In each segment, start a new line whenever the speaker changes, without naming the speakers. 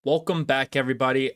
Welcome back, everybody.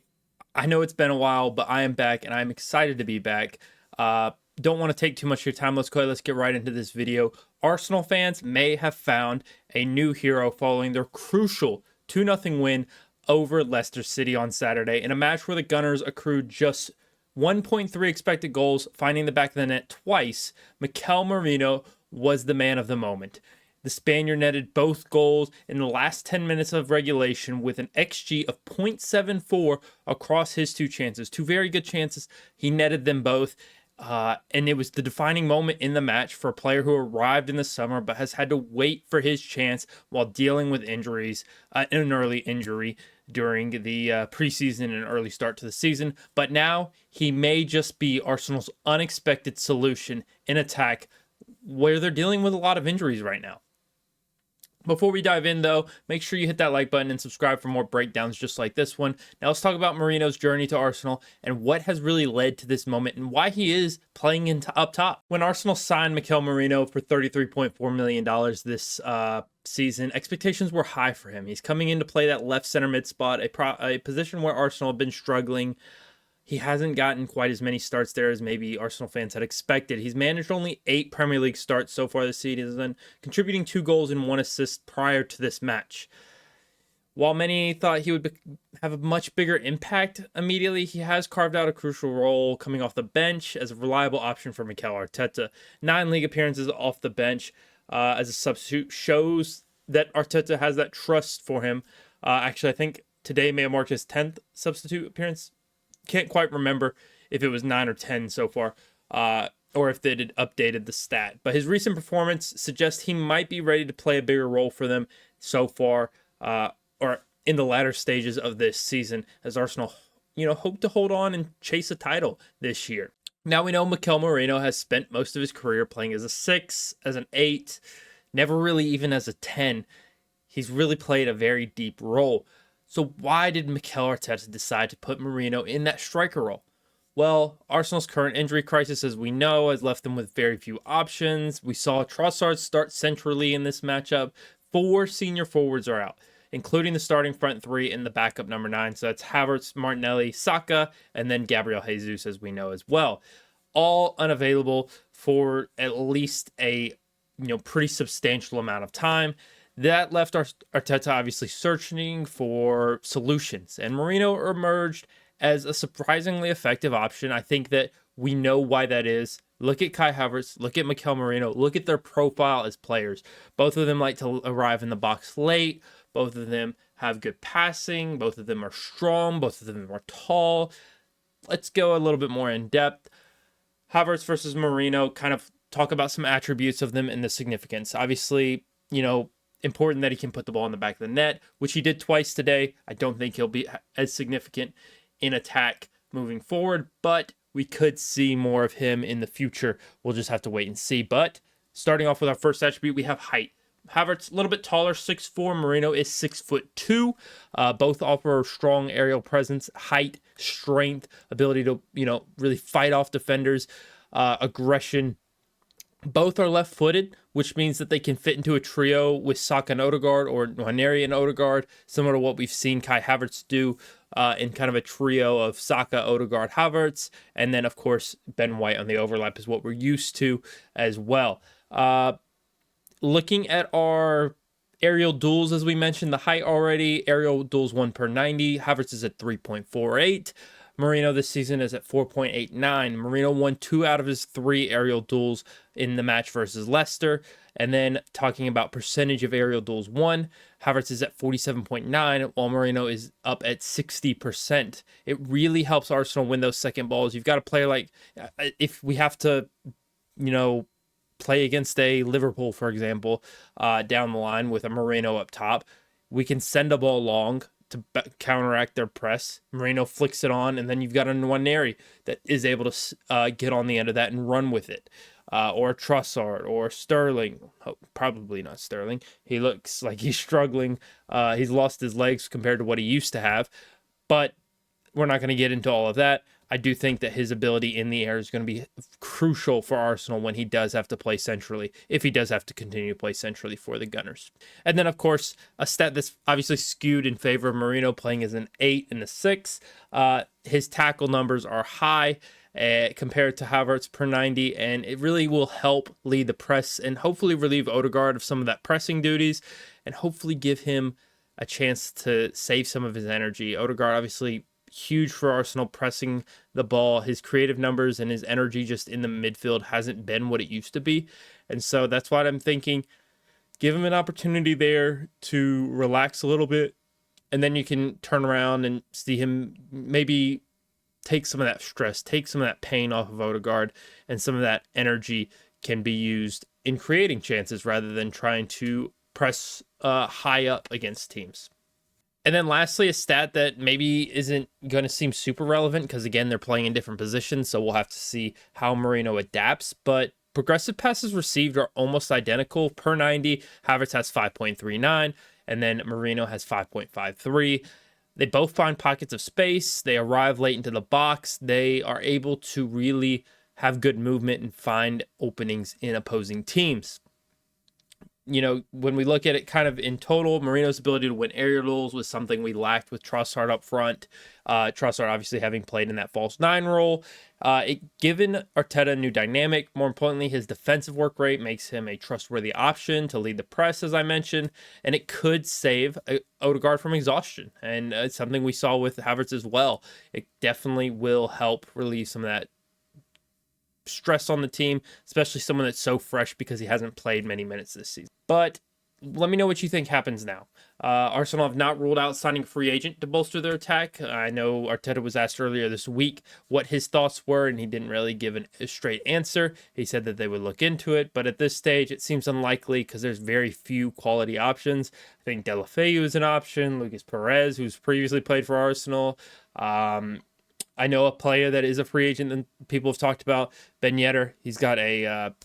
I know it's been a while, but I am back and I'm excited to be back. Don't want to take too much of your time. Let's get right into this video. Arsenal fans may have found a new hero following their crucial 2-0 win over Leicester City on Saturday in a match where the Gunners accrued just 1.3 expected goals, finding the back of the net twice. Mikel Merino was the man of the moment. The Spaniard netted both goals in the last 10 minutes of regulation with an XG of 0.74 across his two chances. Two very good chances. He netted them both. And it was the defining moment in the match for a player who arrived in the summer but has had to wait for his chance while dealing with injuries, an early injury during the preseason and early start to the season. But now he may just be Arsenal's unexpected solution in attack where they're dealing with a lot of injuries right now. Before we dive in, though, make sure you hit that like button and subscribe for more breakdowns just like this one. Now let's talk about Merino's journey to Arsenal and what has really led to this moment and why he is playing up top. When Arsenal signed Mikel Merino for $33.4 million this season, expectations were high for him. He's coming in to play that left center mid spot, a position where Arsenal have been struggling. He hasn't gotten quite as many starts there as maybe Arsenal fans had expected. He's managed only 8 Premier League starts so far this season, contributing 2 goals and 1 assist prior to this match. While many thought he would have a much bigger impact immediately, he has carved out a crucial role coming off the bench as a reliable option for Mikel Arteta. 9 league appearances off the bench as a substitute shows that Arteta has that trust for him. Actually, I think today may have marked his 10th substitute appearance. Can't quite remember if it was 9 or 10 so far, or if they had updated the stat. But his recent performance suggests he might be ready to play a bigger role for them so far, or in the latter stages of this season, as Arsenal, hope to hold on and chase a title this year. Now we know Mikel Merino has spent most of his career playing as a 6, as an 8, never really even as a 10. He's really played a very deep role. So why did Mikel Arteta decide to put Merino in that striker role? Well, Arsenal's current injury crisis, as we know, has left them with very few options. We saw Trossard start centrally in this matchup. 4 senior forwards are out, including the starting front 3 and the backup number 9. So that's Havertz, Martinelli, Saka, and then Gabriel Jesus, as we know as well. All unavailable for at least a pretty substantial amount of time. That left Arteta obviously searching for solutions, and Merino emerged as a surprisingly effective option. I think that we know why that is. Look at Kai Havertz, look at Mikel Merino, look at their profile as players. Both of them like to arrive in the box late. Both of them have good passing. Both of them are strong. Both of them are tall. Let's go a little bit more in depth. Havertz versus Merino, kind of talk about some attributes of them and the significance. Obviously, important that he can put the ball in the back of the net, which he did twice today. I don't think he'll be as significant in attack moving forward, but we could see more of him in the future. We'll just have to wait and see. But starting off with our first attribute, we have height. Havertz a little bit taller, 6'4". Merino is 6'2". Both offer strong aerial presence, height, strength, ability to really fight off defenders, aggression. Both are left-footed, which means that they can fit into a trio with Saka and Odegaard or Nwaneri and Odegaard, similar to what we've seen Kai Havertz do in kind of a trio of Saka, Odegaard, Havertz, and then, of course, Ben White on the overlap is what we're used to as well. Looking at our aerial duels, as we mentioned, the height already, aerial duels 1 per 90. Havertz is at 3.48. Merino this season is at 4.89. Merino won 2 out of his 3 aerial duels in the match versus Leicester. And then talking about percentage of aerial duels won, Havertz is at 47.9, while Merino is up at 60%. It really helps Arsenal win those second balls. You've got a player like, if we have to, play against a Liverpool, for example, down the line with a Merino up top, we can send a ball long to counteract their press. Merino flicks it on, and then you've got a Nwaneri that is able to get on the end of that and run with it. Or Trossard, or Sterling. Oh, probably not Sterling. He looks like he's struggling. He's lost his legs compared to what he used to have. But we're not going to get into all of that. I do think that his ability in the air is going to be crucial for Arsenal when he does have to play centrally, if he does have to continue to play centrally for the Gunners. And then, of course, a stat that's obviously skewed in favor of Merino, playing as an 8 and a 6. His tackle numbers are high compared to Havertz per 90, and it really will help lead the press and hopefully relieve Odegaard of some of that pressing duties, and hopefully give him a chance to save some of his energy. Odegaard, obviously huge for Arsenal pressing the ball. His creative numbers and his energy just in the midfield hasn't been what it used to be. And so that's why I'm thinking, give him an opportunity there to relax a little bit, and then you can turn around and see him maybe take some of that stress, take some of that pain off of Odegaard, and some of that energy can be used in creating chances rather than trying to press high up against teams. And then lastly, a stat that maybe isn't going to seem super relevant because, again, they're playing in different positions, so we'll have to see how Merino adapts. But progressive passes received are almost identical per 90. Havertz has 5.39, and then Merino has 5.53. They both find pockets of space. They arrive late into the box. They are able to really have good movement and find openings in opposing teams. You know, when we look at it kind of in total, Merino's ability to win aerial duels was something we lacked with Trossard up front. Trossard obviously having played in that false 9 role. Given Arteta a new dynamic, more importantly, his defensive work rate makes him a trustworthy option to lead the press, as I mentioned, and it could save Odegaard from exhaustion. And it's something we saw with Havertz as well. It definitely will help relieve some of that stress on the team, especially someone that's so fresh because he hasn't played many minutes this season. But let me know what you think happens now. Arsenal have not ruled out signing a free agent to bolster their attack. I know Arteta was asked earlier this week what his thoughts were, and he didn't really give a straight answer. He said that they would look into it, but at this stage, it seems unlikely because there's very few quality options. I think Deulofeu is an option, Lucas Perez, who's previously played for Arsenal. I know a player that is a free agent that people have talked about, Ben Yedder. He's got a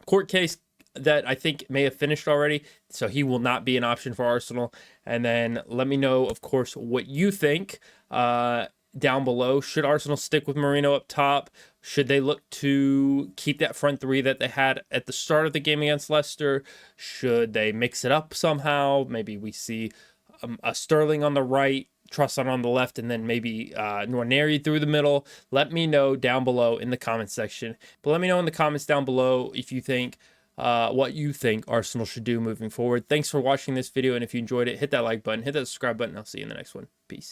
court case that I think may have finished already, so he will not be an option for Arsenal. And then let me know, of course, what you think down below. Should Arsenal stick with Merino up top? Should they look to keep that front three that they had at the start of the game against Leicester? Should they mix it up somehow? Maybe we see a Sterling on the right, Trossard on the left, and then maybe Nwaneri through the middle. Let me know down below in the comments section. But let me know in the comments down below if you think what you think Arsenal should do moving forward. Thanks for watching this video, and if you enjoyed it, hit that like button, hit that subscribe button. I'll see you in the next one. Peace.